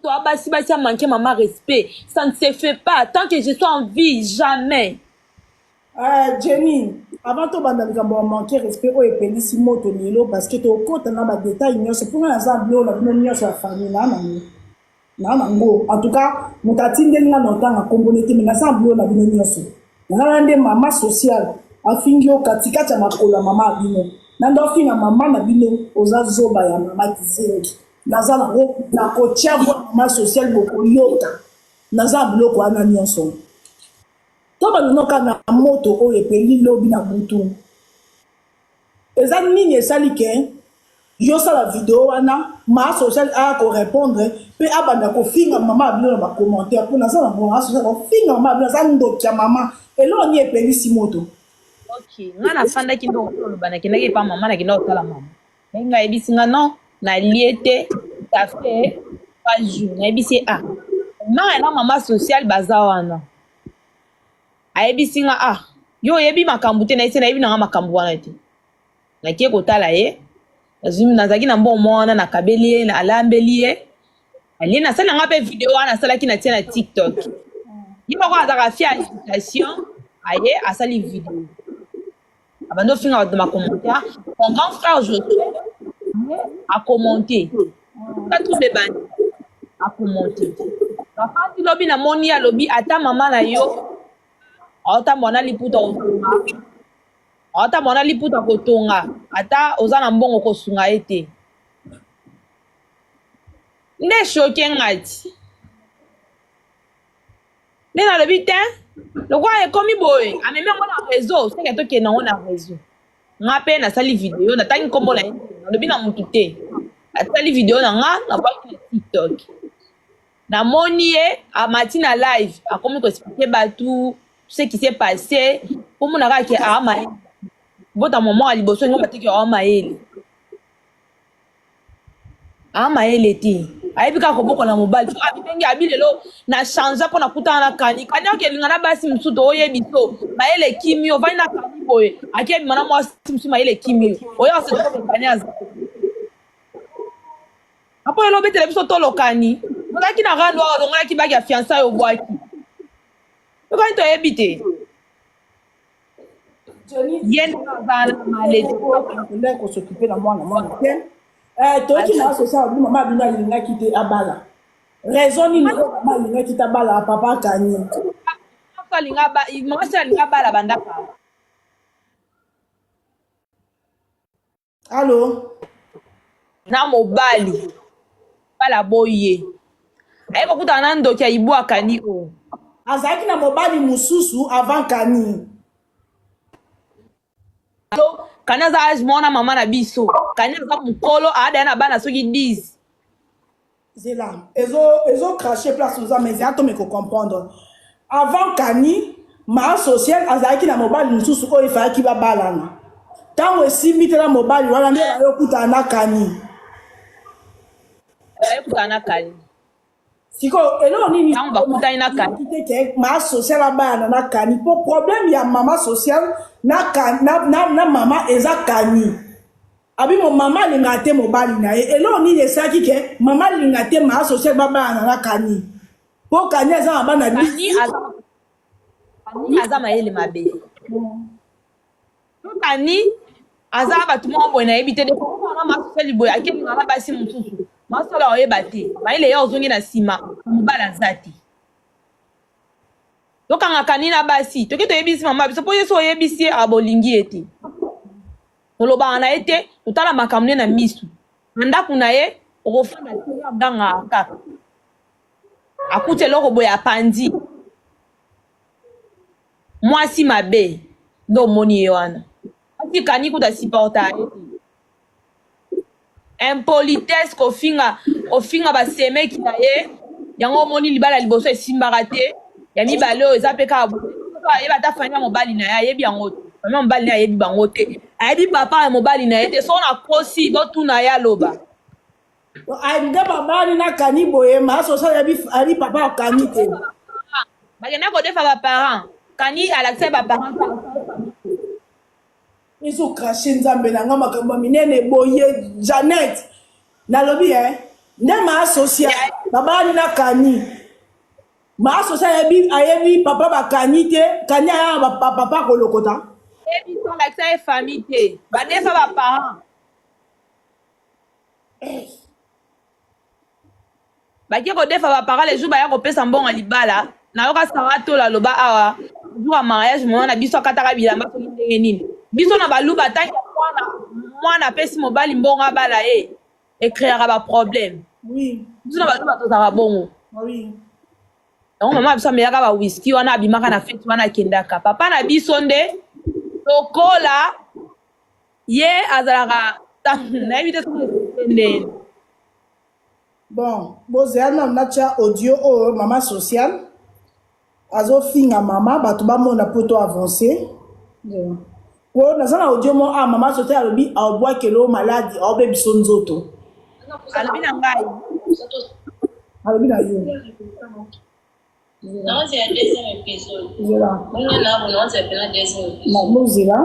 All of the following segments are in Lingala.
toi, basi a manqué maman respect. Ça ne se fait pas. Tant que je suis en vie, jamais. Jenny, avant tout, on va manquer respect au épélissi moto lilo parce que tu as compte dans les détails, c'est pour un exemple, on a bien sur la famille. En tout cas, nous avons dit que nous avons communauté, mais nous avons bien sûr. Nous avons des mamans sociales. Afingio katika cha makola mama abino. Nando finga mama na bino ozazoba ya mama kizengi. Naza na kotia mama social boko yota. Naza bloko ana nyonso. Toba nonoka na moto o epeli lobi na butu. Eza nini esali ke yo sala vidéo wana ma social a ko répondre pe abanda ko finga mama abino na commentaire pour naza na bon social ko finga mama abino za ndokia mama elo ni epeli si moto. Ok, ngana fanda kindo lobana kinaki pa mama na kindo kala mama. Nga ebisinga non na liete ça fait 3 jours. Na ebisi na mama social bazawana. Ayebisinga yo yebi makambu te na ise na yebi na makambu wana te. Na kie kotala ye. Azumi nazaki na mbo mwana na kabeli na alambeli ye. Ali na sala nga pe video wana sala ki na tia na TikTok. Yiba kwa azaka fia invitation aye asali video. Abando finga dans ma commentaire, mon grand frère Josué a commenté. Pas tout les bandes a commenté. La partie lobby na moni a lobby ata maman na yo. Ata mona liputa otunga. Ata mona liputa kotunga. Ata ozana mbongo kosunga ete. Nde choqué ngati. Nde na lobby te. Le roi est comme boy. A même on a réseau, c'est que toi qui est dans on réseau. Nga pe na sali vidéo na tangi kombo la lobby na mutute. A sali vidéo na ba TikTok. Na moni a matina live a comme ko expliquer tout ce qui s'est passé pour mon ara ki ama. Bota maman a liboso ngo batiki ama ele. Ama ele ti. Aibika ko boko na mobile abibengi abilelo na change po na kutana kani ke lingana basi msuto oye biso maele kimio vai na kani boye ake mana mo simsu maele kimio oya se ko kanyaza apo elo betele biso to lokani ngaki na rando o ngaki ki bagi ya fiança yo boaki to kan to ebite yen bana malé ko s'occuper na mwana toki na social maman bino alinga kite abala raison ni maman alinga kite abala papa kani alinga ba mama se alinga bala bandaka. Allô na mobali bala boye ayeko kutana na ndoki ayibu akani o azaki na mobali mususu avant kani Kanya za ajmona mama na biso kanya za mukolo ada na bana soki 10 zela ezo cracher place aux hommes mais ato me ko comprendre avant kani ma social azaki na mobali mususu ko ifaki ba balana tango esimbi na mobali wana nde ayo kutana kani siko elo nini tango bakutani na kani te ma social abana na kani po problème ya mama social na mama eza kani abi mo mama lingate mobali na elo nini esaki ke mama lingate ma social babana na kani po kani eza bana bi azama yele mabe kani azaba batu mo boy na ebite de ko na ma social boy akeli ngala basi mususu masala oyeba te maile ya ozongi na sima mobala zati tokanga kanina basi toki toyebisi mama biso po yeso oyebisi abolingi ete tolobanga na ete totala makambo na misu ndako na ye okofanda tia nganga kaka akute eloko boye apandi mwasi mabe ndo omoni ye wana atikani kuta supporta ete impolitesse kofinga basemeki na ye yango omoni libala liboso esimbaka te ya mibale oyo eza mpe kaka ayeba ata fanya mobali na ye ayebi yango te fanya mobali na ye ayebi bango te ayebi papa ya mobali na ye te so na kosi botuna ye aloba alinga babali na kani boye ma so sa abi papa kani te bagenda kodefa baparent kani alakisa baparent iso cracher nzambe na nga makambo minene boye Janet nalobi nde ma social baba ni na kani ma social ayebi papa bakani te kani aya papa kolokota Ebi son like ça famille te. Ba defa ba parents. Baki ko defa ba parents les jours ba ya ko pesa mbongo libala. Na yoka sarato la loba awa. Jour à mariage mona biso kataka bilamba so ndenge nini. Biso na baluba tanki mwana pesi mobali mbongo bala créera ba problème. oui Biso na baluba to za bongo. oui Donc maman biso meyaka ba whisky wana abimaka na fête wana kendaka. Papa na biso nde lokola ye azalaka nayebi te soki bon bozela na tia audio oyo mama social azofinga mama bato bamona poto avancé po naza na audio mo mama social alobi aobwakelo maladi aobe biso nzoto alobi na ngai alobi na yo Non, c'est un deuxième épisode. zela On est là, non, c'est un deuxième épisode. na bozela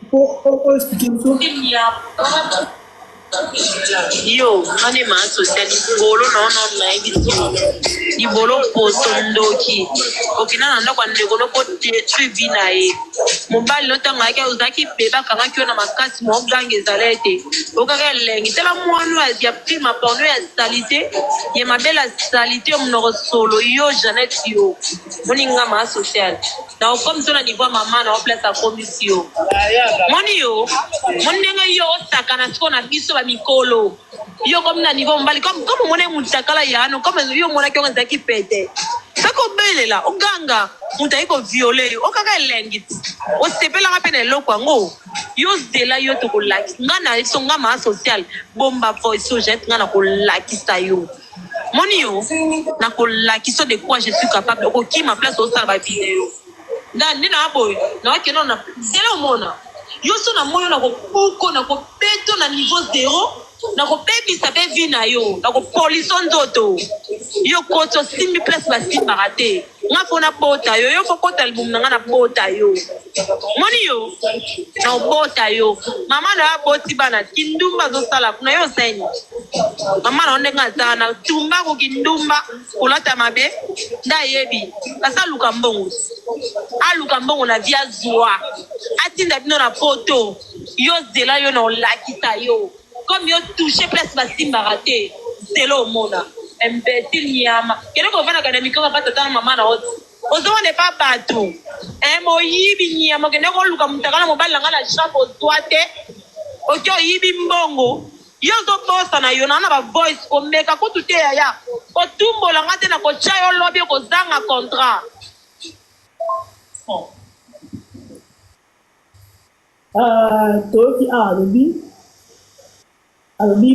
po expliquer biso Yo, on est mal social. Bolo non non na ibiso. Ni bolo poso ndoki. Okina nanda kwa ndeko no ko TV na ye. Mobile lo tanga ke uzaki beba kanga kyo na makasi mo gange zalete. Okaka lengi tela mwanu ya prima porno ya salité. Ye mabela salité mnoro solo yo Janet yo. Moninga ma social. Na comme tona niveau mama na place a commission. Moni yo. Monenga yo sakana skona biso mikolo yo comme na niveau mbali comme mone mutakala yano comme yo mona kyo nzaki pete sako belela oganga mutai ko violer okaka lengi o sepela ka pene lokwa ngo yo zela yo to ko like ngana isonga ma social bomba voice so jet ngana ko like sa yo moni yo na ko like so de quoi je suis capable ko ki ma place au sa ba vidéo nda nina boy na keno na zela mona yo so na moyo na ko puko na ko peto na niveau 0 na ko pebisa be vi na yo na ko polison nzoto yo koto simbi place ba simba rate nga fona bota yo yo fokota album na nga na bota yo moni yo na bota yo mama na boti bana kindumba zo sala kuna yo seni mama na ondenga zana tumba ko kindumba kulata mabe nda yebi asa luka mbongo aluka mbongo na via zwa atinda bino na photo yo zela yo na lakita yo comme yo touché place basimba raté zelo mona imbécile nyama kene ko vana kana mikoma patata na mama na oti ozo ne pas bato mo yibi nyama kene ko luka mutakala mobali ngala chapo toate okyo yibi mbongo yo zo bossa na yo na ba voice ko meka ko tute ya ko tumbola ngate na ko chayo lobi ko zanga contrat toyoki alobi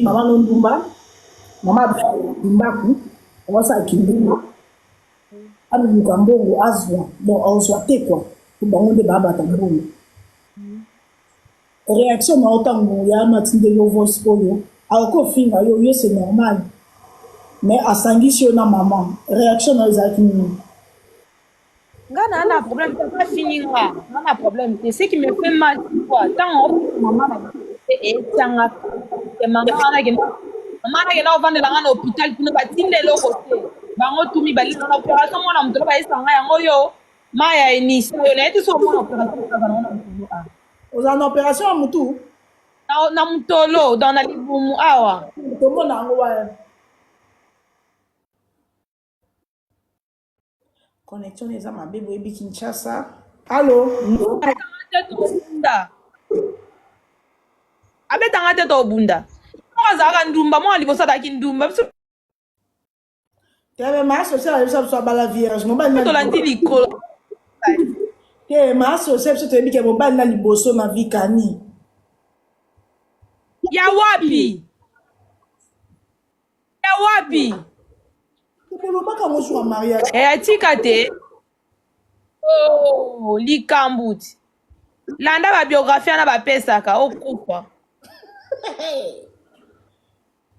mama no ndumba mama ndumbaku awasa kindumba aluka mbongo azwa bon azwa te quoi po bango nde babata mbongo réaction na otango ya matinde yo voice oyo akofinga yo c'est normal mais asangisi yo na mama réaction na ezalaki nini Ngana na problème, c'est pas fini là. Ngana problème, c'est ce qui me fait mal quoi. Tant maman et tanga maman na gena vendre la ngana hôpital pour ba tinde lo côté. Bango tumi bali na opération mona mutolo ba isanga yango yo. Maya inisi yo na eti so mona opération ka na mutolo a. oza na opération ya mutu Na mutolo dans la libumu awa. tomona yango wana connexion eza mabe boyebi Kinshasa allo Abetanga te to bunda. Mo zaka ndumba mo libosa da kindumba. tebe ma social ayebisa biso abala vierge mobali To na lanti likolo. te ma social biso toyebi ke mobali na liboso na vi kani Ya wapi? Ya wapi? tolobaka mosu wa mariage Atika te. Oh, likambuti. Landa ba biographie na ba pesaka okufa.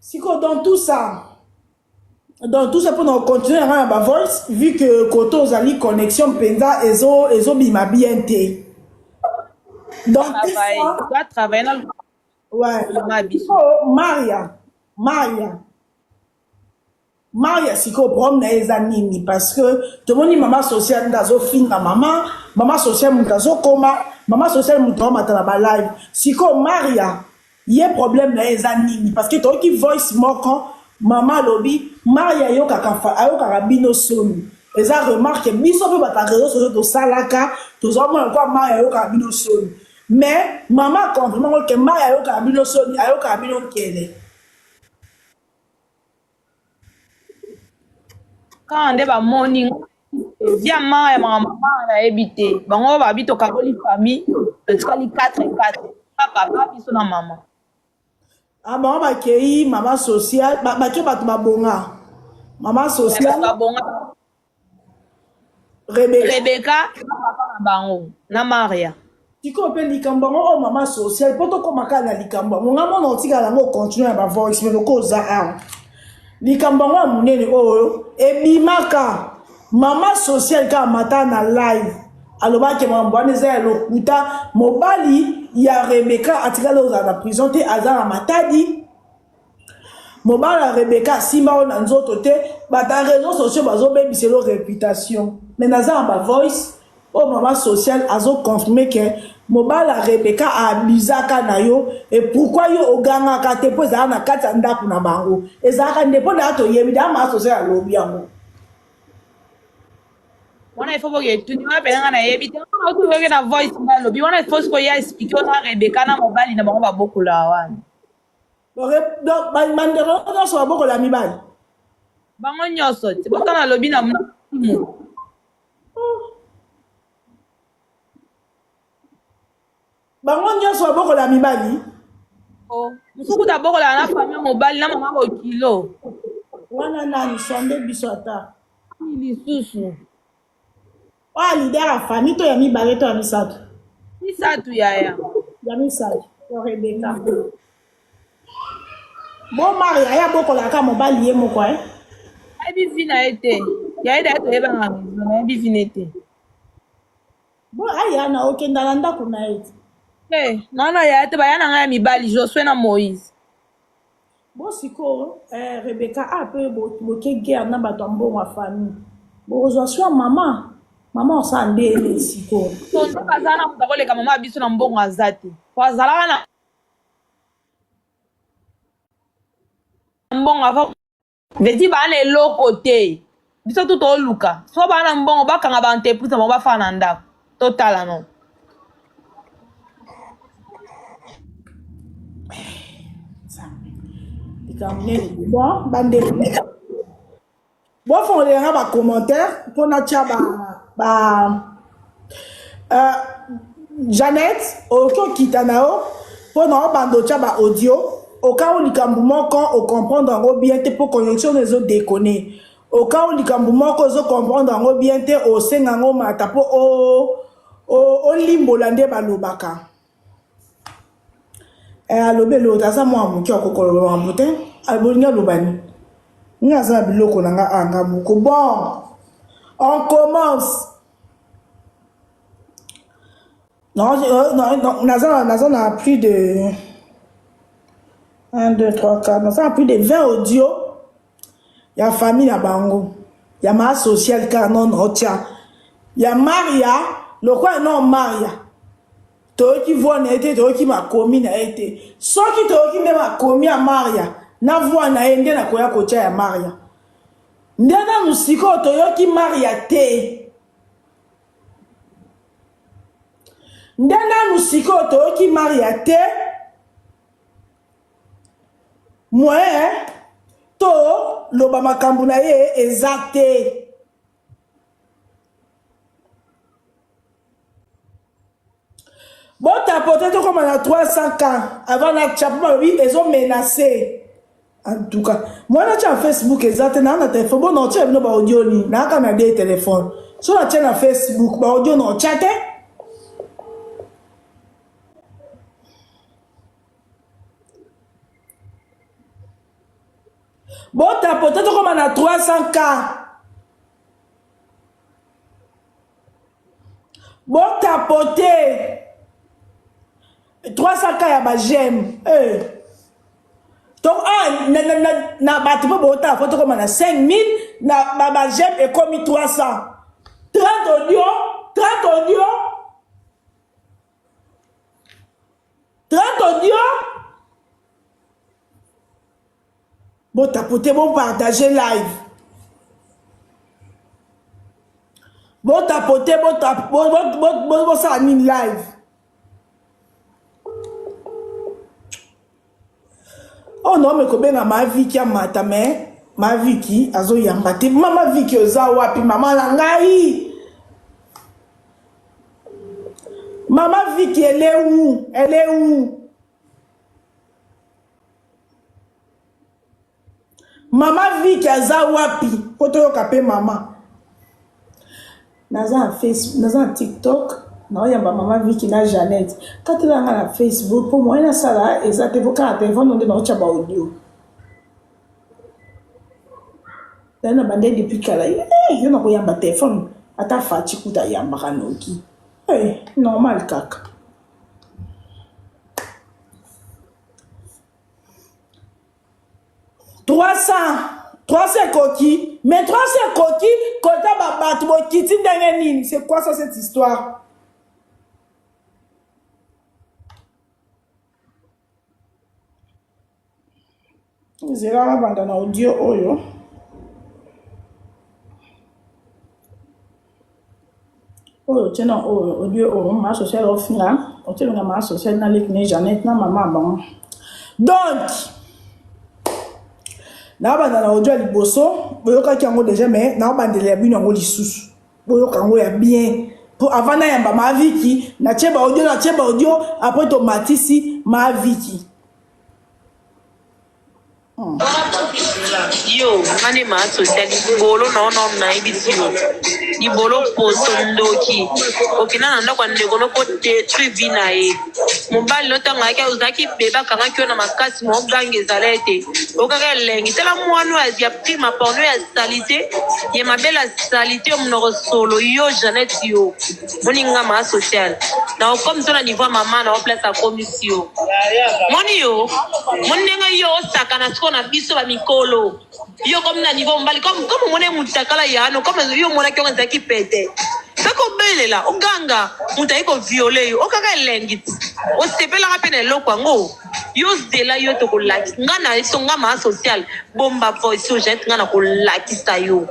siko dans tout ça pour continuer na ba voice vu que koto ozali connexion mpenza ezobima bien te donc tout Travail, ça doit travailler dans le ouais ma biso. oh, Maria Maria siko problème na eza nini parce que tomoni maman sociale ndazo finga maman sociale mutazo koma maman sociale mutazo matala ba live siko Maria yé problème na eza nini parce que to ki voice moko maman lobi Maria yoka kafa ayoka rabino soni eza remarque biso pe bata réseaux sociaux to salaka to zo mo kwa Maria yoka rabino soni mais maman comprend que Maria yoka rabino soni ayoka rabino kele. Quand on est ba morning, via Maria maman na ebité. Bango ba bito kaboli famille, tukali 4-4. Papa biso na maman. Ah maman ba kei maman sociale ba ke batu ba bonga. Maman sociale Ba bonga. Rebecca papa na bango na Maria. Tiko pe likambo o maman sociale poto ko makala likambo. Monga mona otika la ngo continuer ba voice mais ko za a. Likambo ngo munene o ebimaka maman sociale ka mata na live alobaki mambwane za lokuta mobali ya Rebecca atikala oza na prison te azara matadi mobali ya Rebecca simba ona nzoto te bata réseaux sociaux bazo bebiselo réputation mais naza ba voice o maman sociale azo confirmer que mobali ya Rebecca abusaka na yo et pourquoi yo oganga ka te po za na kata ndaku na bango ezaka ndepo na to yebi da maman sociale alobi yango. Wana ifo boke tu niwa pelanga na ebité. Wana tu boke na voice na lobi. Wana ifo siko ya expliquer na Rebecca na mobali na bango ba bokola wana. Donc bandero na so bokola mibali. Bango nyoso, ti boka na lobi na mo. Bango nyoso bokola mibali. Oh, musuku ta bokola na famille mobali na mama ko kilo. Wana nani sonde biso ata. Ni lisusu. Wa leader ya famille to ya mibale to ya misato. Misatu yaya. Ya misato. Yo Rebecca. Bon Maria ya bokola ka mobali ye moko eh. Ebi vina ete. Ya ida to eba na maison, ebi vina ete. Bon aya na okenda na ndako na ete. Eh, non ya ete ba yana nga mibali Josué na Moïse. Bon siko Rebecca a peu boke guerre na bato mbongo famille. Bon Josué maman o sande siko. So ndo bazana mutakoleka mama biso na mbongo azate. Kwa zalaka na mbongo ava vedi ba na eloko te. Biso tu to luka. So ba na mbongo bakanga ba entreprise mo ba fa na ndako. Total non. Bon, bande. Bon, faut les rendre un commentaire pour notre Jeannette, au Kitanao, pour notre bande de audio, au cas où les Kambumoko, au comprendre en bien, pour connexion des autres déconner. Au cas où les Kambumoko, au comprendre en bien, au Sengango Matapo, au Limbolande Balobaka. Alobe lo tasa mwa muki okokolo wa muten albolinga lobani nga za biloko nanga anga buko bon on commence non na plus de 1 2 3 4 na plus de 20 audio ya famille na bango ya ma social car non otia ya Maria le quoi non Maria toki voix na été toki makomi na été soki toki me makomi ya Maria na voix na ende na koya kocha ya Maria ndana musiko toyoki Maria te ndana musiko toyoki Maria te moi to loba makambu na ye ezate. Bon, t'as peut-être comme on a 300 ans avant la chapeau, oui, ils ont menacé. En tout cas, moi, là, tu as Facebook, exactement, on a téléphone. Bon, non, tu as un audio, on a des téléphones. Sur la chaîne Facebook, audio, non, chatte. Bon, t'as peut-être comme on a 300 ans. Bon, t'as peut-être 300 cas ya ba j'aime Donc, na bateau pour botter photo comme on a 5000, na j'aime et comme 300. 30 audio, 30 audio, 30 audio. Bon tapoter, bon partager live. Bon tapoter, bon ça anime live. Oh non, mais combien na ma vie qui a mata mais ma vie qui azo yambate mama vie qui oza wapi mama langai mama vie qui elle est où mama vie qui aza wapi poto yo kapé mama naza Facebook naza TikTok na oyamba mama Vicky na Janet quand tu as na Facebook pour moi na sala exactement quand téléphone on na ochaba audio na bande depuis kala yo na koyamba téléphone ata fati kuta yamba kanoki normal kaka $300 coquilles mais 300 coquilles kota babat bo kiti ndenge nini c'est quoi ça cette histoire? Zera banda na audio oyo tena audio oyo ma social ofina otena ma social na lik ne Janet na mama bon donc na banda na audio liboso boyoka kiango déjà mais na banda ya bino ngo lisusu boyoka ngo ya bien pour avant na yamba ma Vicky na cheba audio après to matisi ma Vicky yo ngani ma social bolo na ibisi yo ni bolo posto ndoki okina na ndako ndeko no ko détruire vina e mobali no tanga ke uzaki beba kanga kyo na makasi mo gange zalete okaka lengi tela mwanu ya prima porno ya salité ya mabela salité mnoro solo yo Janet yo moninga ma social na comme ça na niveau mama na place à commission moni yo monenga yo sakana na biso ba mikolo yo comme na niveau mbali comme mone mutakala yano comme yo mona kyo nzaki pete sako belela oganga mutai ko violer yo okaka lengi o sepela rapene lokwango yo zela yo to ko laki ngana isonga ma social bomba voice yo jet ngana ko laki sa yo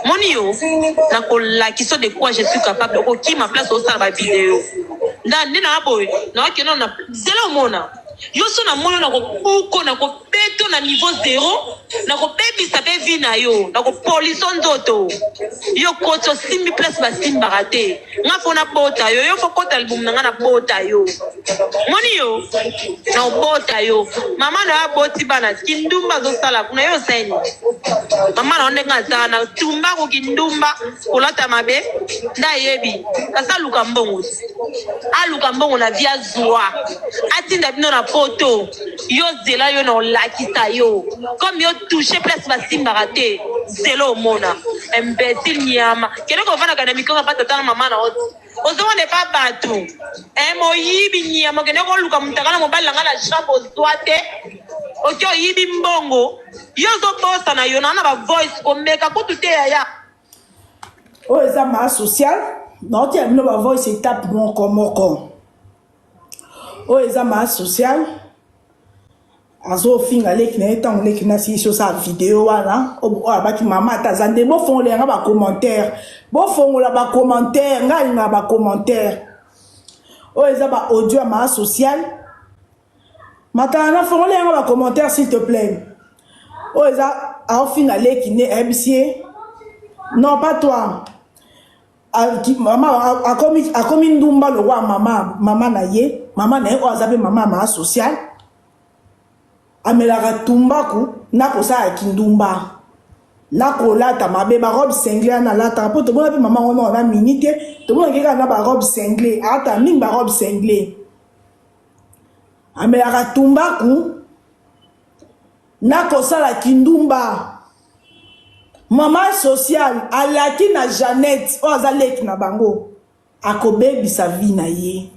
moni yo na ko laki so de quoi je suis capable ko ki ma place au salba vidéo ndani na boy na kino na zela mona yo so na mono na ko buko na ko peto na niveau 0 na ko baby sa be vi na yo na ko police nzoto yo koto simbi place ba simba raté nga fona bota yo fo kota album na nga na bota yo moni yo na bota yo mama na boti bana kindumba zo sala kuna yo seni mama na onde nga sana tumba ko kindumba kolata mabe nda yebi kasa luka mbongo aluka mbongo na via zwa atinda bino na poto yo zela yo na lakisa yo comme yo touché place basimba raté zelo mona imbécile nyama kene ko vana kana mikonga pata tana mama na ozo ne pa batu moyibi nyama kene ko luka mtakana mobali nga na chambre zoate oki oyibi mbongo yo zo bosa na yo na ba voice ko meka ko tute ya eza ma social non ti amino ba voice étape moko eza ma social azo finga leki na etango leki na si so sa vidéo wana abaki mama tazande bo fongola nga ba commentaire bo fongola ba commentaire nga ba commentaire eza ba audio ma social matana fongola nga ba commentaire s'il te plaît eza a finga leki ne MCA non pas toi mama a komi ndumba lo wa mama na ye ozabe mama ma social amelaka tumbaku nako sa kindumba nako lata mabe ba robe cinglée na lata po to bona pe mama ono na minute to bona keka na ba robe cinglée ata mingi ba robe cinglée amelaka tumbaku nako sala kindumba mama social alaki na Janet ozaleki na bango akobebisa vie na ye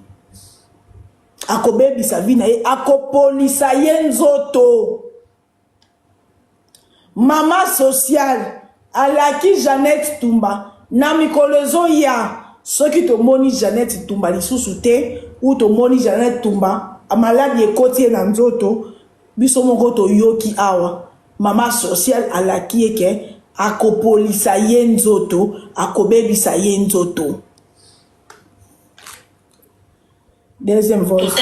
akopolisa ye nzoto Maman sociale, alaki Jeannette Tumba, na mikolozo ya, ceux qui te moni Jeannette Tumba, li sous-souté, ou te moni Jeannette Tumba, a malade ye koti na nzoto, biso moko to yoki awa, maman sociale alaki eke, akopolisa ye nzoto, akobebisa ye nzoto. Deuxième voice.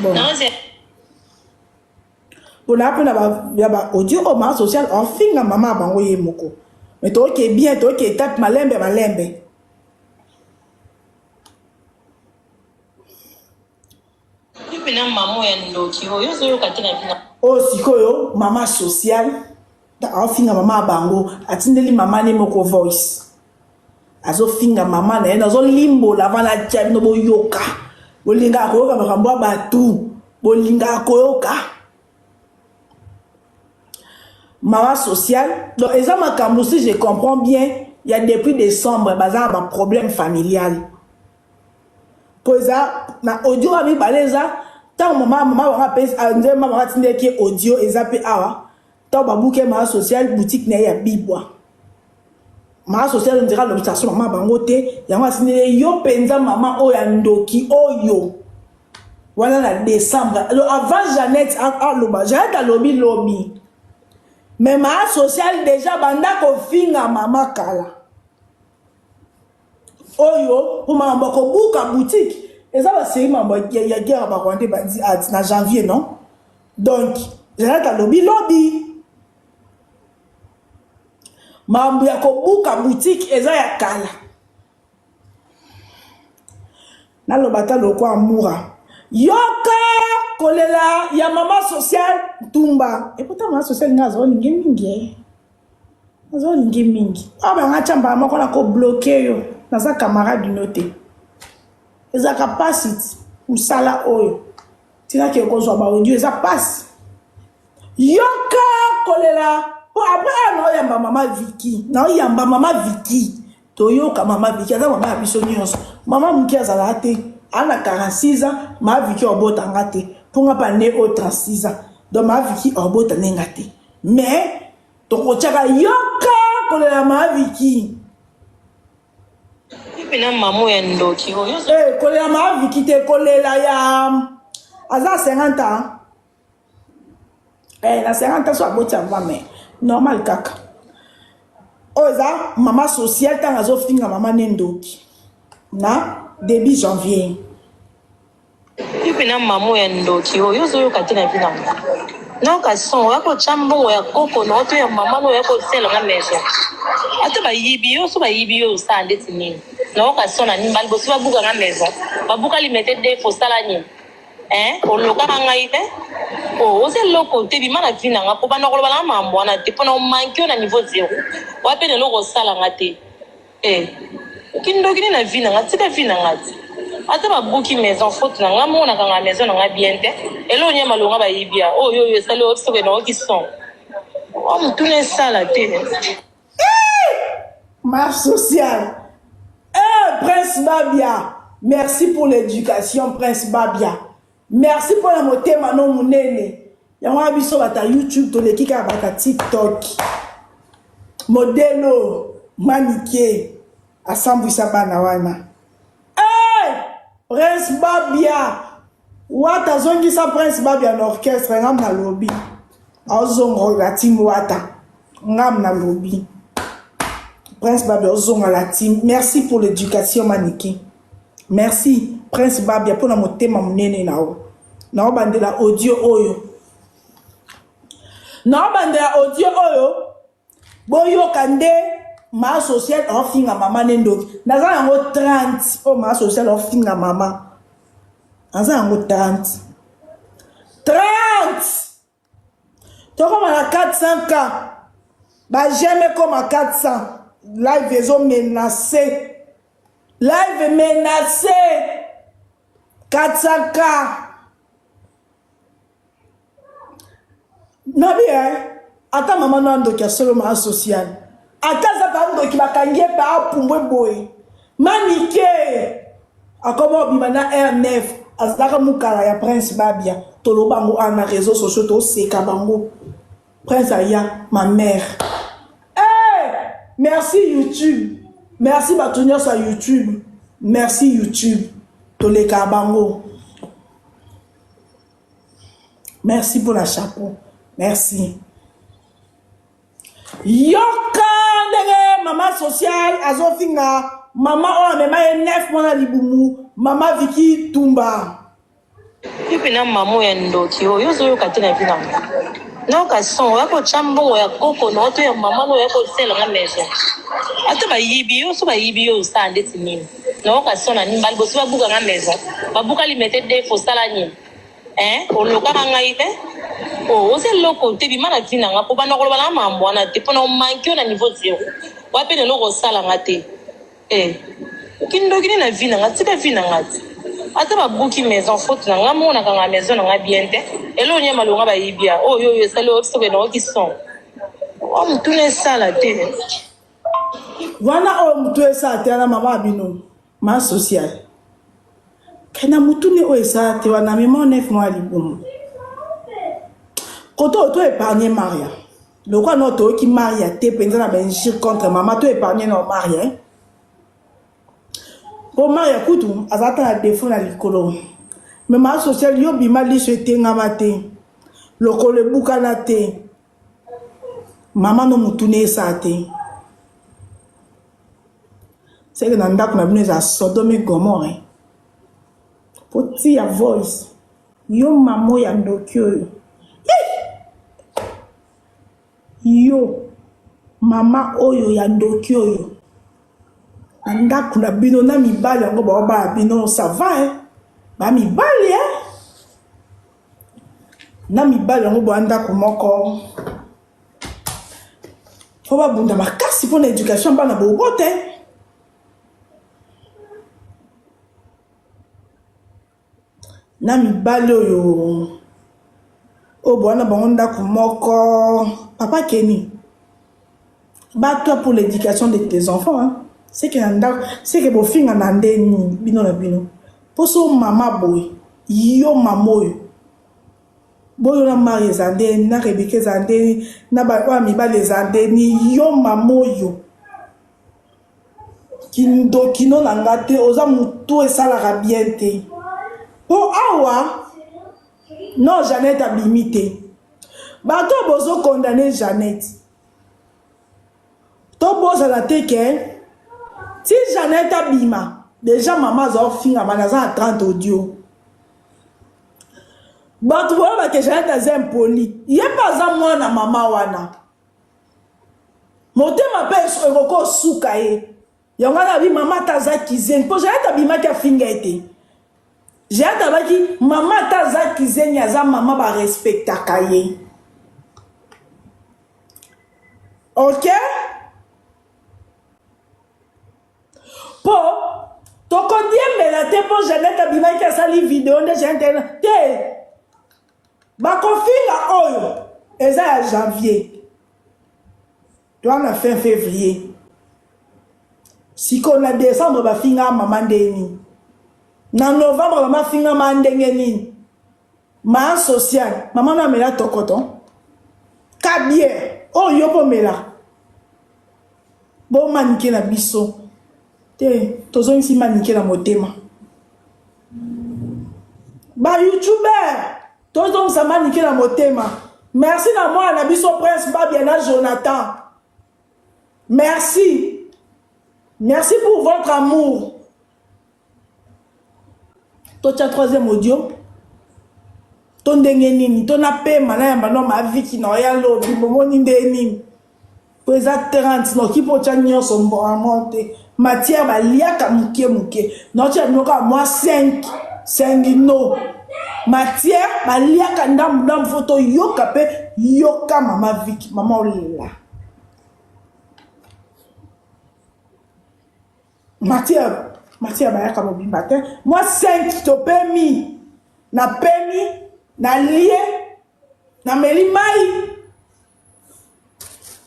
Bon. Pour la peine d'avoir audio au maman social, en fin la maman bango ye moko. Mais toi qui est bien, toi qui est tape malembe. Oh sikoyo, maman social, en fin la maman bango, atindeli maman ne moko voice. Azo fin la maman na azo limbo lavant la tchèb no boyoka. Bolinga koyoka makambo batu. Bolinga koyoka. Maman sociale, donc exactement si je comprends bien, il y a depuis décembre, bazar un problème familial. Pour ça, na audio ami baleza, tant maman rappelle, maman ratine qui audio et zappé awa, tant babouke maman sociale boutique na ya bibwa. Maman sociale on dira l'obstation maman bangote, ya maman ratine yo penza maman oyandoki oyo. Voilà la décembre. Alors avant Jeannette à loba, Jeannette à lobby. Mais ma sociale déjà banda ko finga mama kala. Oyo, pour ma mboko buka boutique. Et ça va c'est ma mboko ya guerre ba kwande ba di na janvier non? Donc, j'ai ta lobby. Ma mboko ko buka boutique eza ya kala. Na lobata lokwa amura. Yoka kolela ya maman sociale Tumba. Et pourtant maman sociale ngazo lingi mingi. Ngazo lingi mingi. Ah ben nga chamba mako na ko bloquer yo. Na sa camarade noté. Eza capacity usala oyo. Tina ke ko zo ba audio eza passe. Yoka kolela po après no yamba maman Vicky. Na yamba maman Vicky. To yoka maman Vicky eza maman biso nyonso. Maman mki azala te. Ana 46 ans, ma vie qui est au bout en gâté. Pour nga pas né au 36 ans. Donc ma vie qui est au bout en gâté. Mais, ton côté yoka, qu'on est la ma vie qui. Eh, qu'on est la ma vie qui te collé là, ya. Aza 50 ans. Eh, la 50 ans, soit beau, tiens, mais. Normal, kaka. Oza, maman sociale, t'as raison, finga maman nendoki. Na? Début janvier. Et puis, maman est ndoki. Yo, yo, katina vina. Non, kasson, ya ko chambo, ya koko, no, to ya maman, ya ko sel na maison. Ate ba yibi yo, so ba yibi yo, sa ndeti nini. Non, kasson na ni balbo, so ba buka na maison. Ba buka li mette de fo sala ni. Hein? O loka nga ite. Oh, o se loko te bi mana vina nga ko ba no ko ba na mambo na te pona o manki na niveau 0. Wa pe ne loko sala nga te. Eh. Kindoki na vina nga tika vina nga ti. Ata ba buki maison faute na nga mona ka nga maison nga bien te. Elo nya malonga ba yibia. Oh yo yo sale o sobe na o ki son. O mutune sala te. Marche sociale. Prince Babia. Merci pour l'éducation, Prince Babia. Merci pour la moté manon munene. Yangwa biso bata YouTube to lekika bata TikTok. Modelo maniqué. Assemble sabana wana. Prince Babia. Wata zongi sa Prince Babia en orchestre ngam na lobby. Ozongo la team wata. Ngam na lobby. Prince Babia ozongo la team. Merci pour l'éducation maniqué. Merci Prince Babia pour la moté mamunene nao. Nao bandela audio oyo. Nao bandela audio oyo. Boyo kande ma social en finga mama nendo. Naza yango 30 oh ma social en finga mama. Naza yango 30. 30. Toko ma 400K. Ba jamais comme à 400. Live ils ont menacé. Live menacé. 400K. Nabi ata maman nando qui a solo ma social. Ata za bando qui bakangie pa pumbwe boy. Manique. Akomo bimana R9 azaka mukala ya Prince Babia. Tolobango ana réseaux sociaux to seka bango. Prince Aya, ma mère. Hey, merci YouTube. Merci Batounios sur YouTube. Merci YouTube. Tole Kabango. Merci pour la chapeau. Merci. Yoka ndenge maman sociale azofinga. Maman o mema 9 mois libumu. Maman Vicky Tumba. Yupi na maman ya ndoki yo zo yo katina pina. Na ka son wa ko chambo ya koko no to ya maman no ya ko sela nga meso. Ata ba yibi yo so ba yibi yo sa ndeti nini. Na ka son na nimbali bo so ba buka nga meso. Ba buka li mete de fo sala nini. O loka nga ibe. O se loko te bi mana tina nga po ba no ko ba na mambo na te pona o manki na niveau 0. Wa pe no ko sala nga te. Kindo kini na vina nga tika vina nga. Ata ba buki maison faute na nga mona ka maison nga bien te. Elo nya malonga ba yibia. Oh yo yo salo so be no ki son. O mtune sala te. Wana o mtune sala te na mama bino. Ma social. Kana mutune o esa te wana memo 9 mois libumu. Koto to épargner Maria. Le quoi non to ki Maria te penza na benjir contre maman to épargner no Maria. Pour Maria kutu azata na défaut na likolo. Mais ma social yo bima li souhaiter ngamate. Lokole buka na te. Maman no mutune esa te. C'est que dans ndako na bino za Sodome et Gomorrhe. Poti ya voice. Yo mamo ya ndokyo. Yo mama oyo ya ndokyo yo. Ndako na bino na mibali yango ba bino ça va hein. Ba mibali hein. Na mibali yango ba ndako moko. Faut ba bunda makasi pour l'éducation bana bobote. Na mibali oyo o bwana bangonda kumoko papa Kenny bat-toi pour l'éducation de tes enfants hein. C'est que bo finga na ndeni bino na bino poso mama boy yo mamoyo boyo na mari zande na rebeke zande na ba mibali zande ni yo mamoyo kindo kino na ngate oza mutu esala bien te. Po awa non Jeannette a limité. Bato bozo condamner Jeannette. To boza la teke. Si Jeannette a bima, déjà maman zo finga manaza à 30 audio. Bato boba que Jeannette a impoli. Yé pas za mwana mama wana. Motema pe ko suka ye. Yongana bi mama taza kizen. Po Jeannette a bima ka finga ete. J'ai dit, maman taza kizenya za maman ba respecta kaye. Ok? Po, toko diembe la te po Jeannette abima ki sali vidéo de Jeannette. Te, ba kofinga oyo, eza ya janvier. Toi na fin février. Si qu'on a décembre ba finga maman deni. Na novembre maman finga mandenge nini ma social maman na mela tokoto kabie o yopo mela bo manike na biso te tozo nsi manike na motema ba youtuber tozo nsa manike na motema. Merci na moi na biso Prince Babia na Jonathan. Merci pour votre amour. Tocha troisième audio. Ton dengenini, ton appel malaya no ma vie qui n'a rien l'autre. Bomoni ndeni. Pesa 30 no ki po chanyo sombo amonte. Matière ba liaka muke. No cha noka moi 5 no. Matière ba liaka ndam photo yoka pe yoka mama Vicky, mama olila. Matière bayaka mobimba te. Moi 5 to permis. Na permis, na lié, na melimai.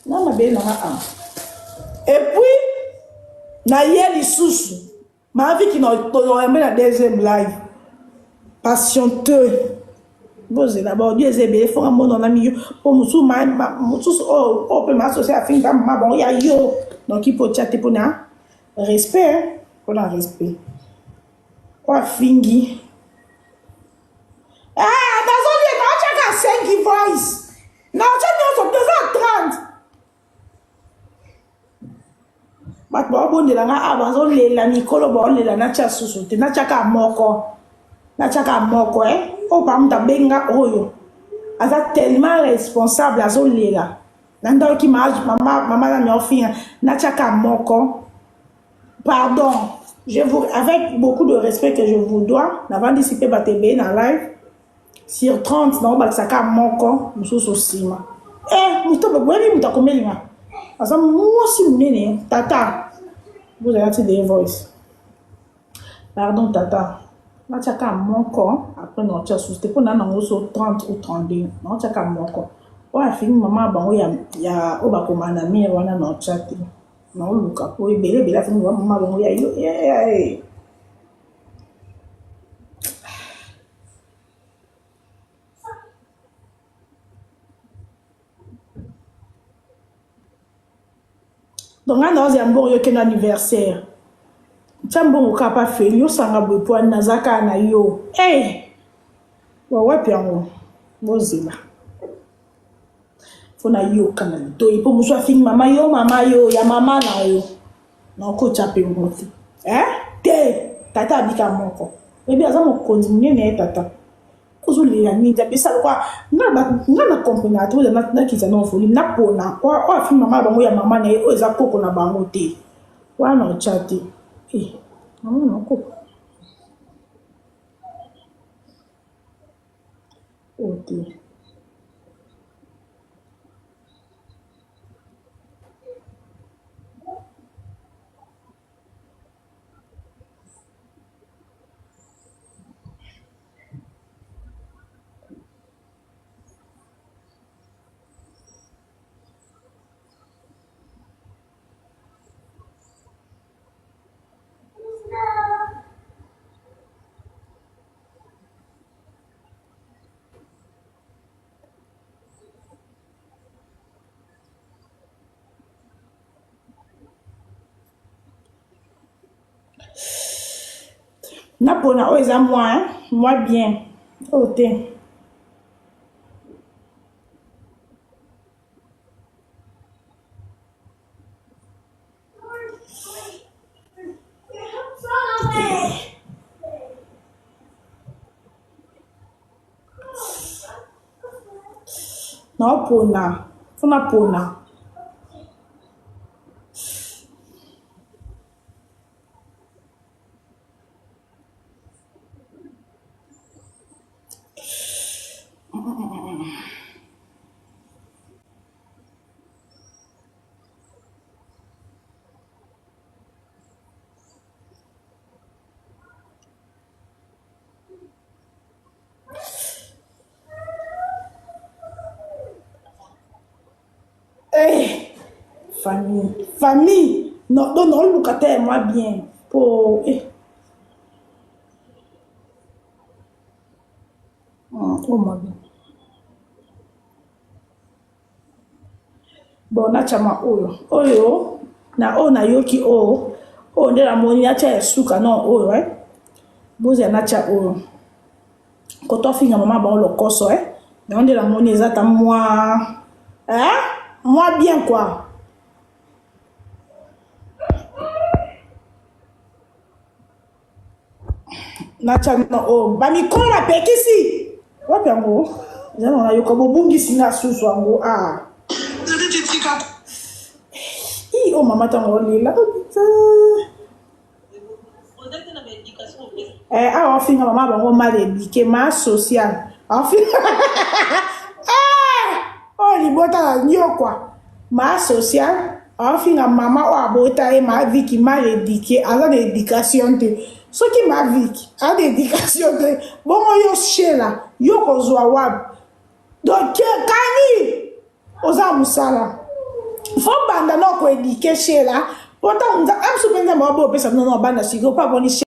Na mabe na a. Et puis na yeli susu. Ma vie qui n'a pas la deuxième live. Patienteux. Bose d'abord Dieu ezebe fo mon on a mis pour musu musu o peut m'associer à fin ma bon ya yo donc il faut chatter pour na respect pour la respect quoi fingi ah dans un lieu na chaka 5 voice na chaka 230 mat bo bon de la nga abazo le la mikolo bo le la na cha susu te na chaka moko o pam ta benga oyo aza tellement responsable azo lela nando ki mama na nyofia na chaka moko pardon je vous avec beaucoup de respect que je vous dois n'avant d'anticiper batebe na live sur 30 na ba saka moko mususu sima muto bweli mutakomelinga asa musi munene tata vous avez des voice pardon tata na chaka moko après non cha sous pour na nango so 30 ou 32 non chaka moko wa fini mama bango ya oba komana mi wana no chati no luka po ibele bela fini mama bango ya yo donc on a un bon anniversaire Chambo kapa feli yo sanga bwepo nazaka na yo wa wapi yango bozela fona yo kana to ipo muswa fing mama yo ya mama na yo na ko chape ngoti te tata bika moko ebi azamo continue ne tata kozuli ya ninja pesa kwa ngana compagnie to na kiza no foli na pona kwa fing mama bango ya mama na yo eza koko na bango te wana chati non, coupe. Ok. Napona oza moi bien. Ok. Napona. Napona. Famille, non, look at moi bien. Pour, oh my God. Bon, na chama oyo, na yoki nde la moni na cha suka non oyo, bozi na cha oyo. Koto finga mama ba lo koso, na nde la moni ezata moi bien quoi. Nacha no bamikola pekisi wapi yango zana na yoka bobungi singa susu yango mama tango lila on finga mama bango mal éduqué ma social on finga libota nyo quoi ma social on finga mama o abota e ma vie qui mal éduqué ala d'éducation te ce qui m'a vu a d'éducation de bon yo shela yo kozwa wab donc kani oza musala fo banda no ko éduquer shela pourtant on a absolument pas pesa non banda siko pas boni